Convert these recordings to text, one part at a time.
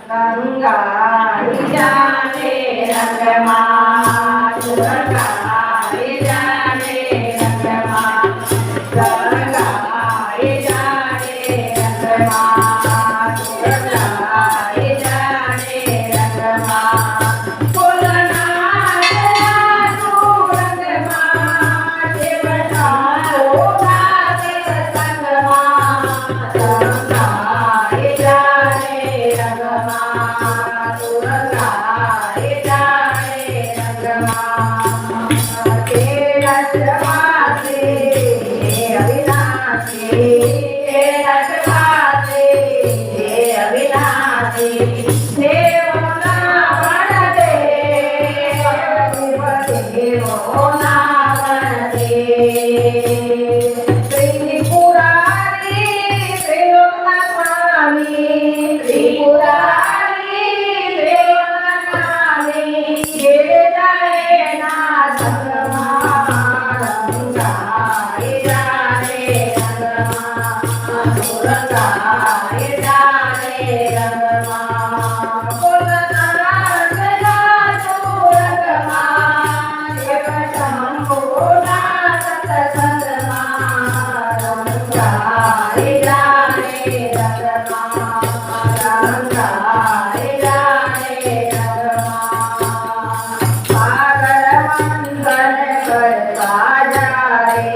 ગંગા જાને રંગમાં ગંગા જાને રંગમાં ગંગા જાને રંગમાં ગંગા જાને રંગમાં બોલના તું રંગમાં દેવતા ઓના સંગમાં ગંગા જાને રંગમાં ગંગા જાને રંગમાં તેરા જવાસે અવિનાશી તેરા જવાસે અવિનાશી દેવના વણદે દેવના વણદે ત્રિપુરારી ત્રિલોકના સ્વામી ત્રિપુરારી ત્રિલોકના સ્વામી ઘેરે જાય ના સંગમાં ગંગાએ જાને રંગમાં ગંગાએ જાને રંગમાં બોલના રંગના રંગમાં એક શંભુના સત્સંગમાં ગંગાએ જાને રંગમાં ગંગાએ જાને રંગમાં સાગર મંથન કરતા જાય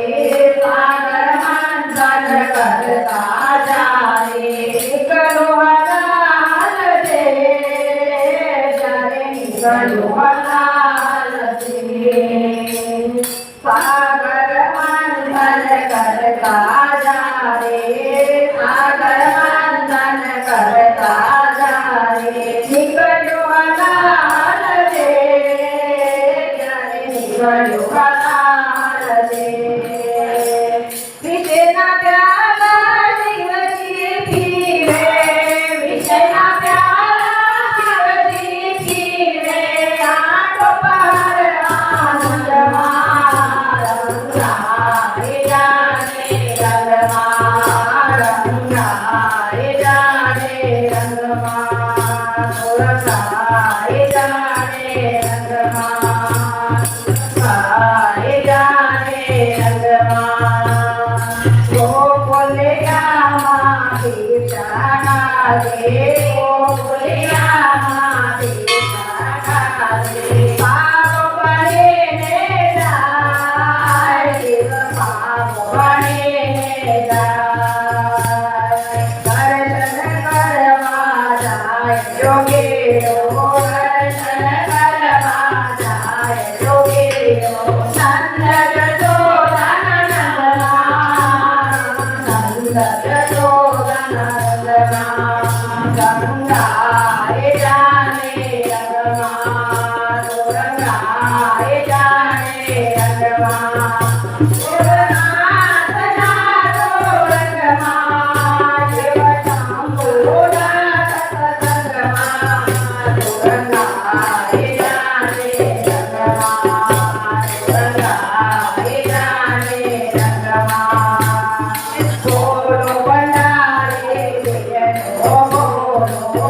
સાગર મંથન કરતા જાય નીકળો હલાલ દે જ્યારે નીકળો હલાલ દે સાગર મંથન કરતા જાય સાગર મંથન કરતા જાય નીકળો હલાલ દે જ્યારે નીકળો હલાલ દે વિષયના પ્યાલા શિવજી પીવે વિષયના પ્યાલા શિવજી પીવે આંખો પર આનંદમાં ગંગાએ જાને રંગમાં ગંગાએ જાને રંગમાં ગંગાએ જાને રંગમાં ગંગાએ જાને રંગમાં ગોકુલિયામાં કીર્તના દે ગોકુલિયામાં કીર્તના દે પાપ બળીને જાય શિવ પાપ બળીને જાય દર્શન કરવા જાય યોગીઓ દર્શન કરવા જાય યોગીઓ નંદ જશોદન નંદ જશોદન ગંગાએ જાને રંગમાં ગંગાએ જાને રંગમાં દેવનાથના રંગમાં દેવ શંભુના સત્સંગમાં ગંગાએ જાને રંગમાં ગંગાએ જાને રંગમાં બોલો ભંડારે જયનો બોલો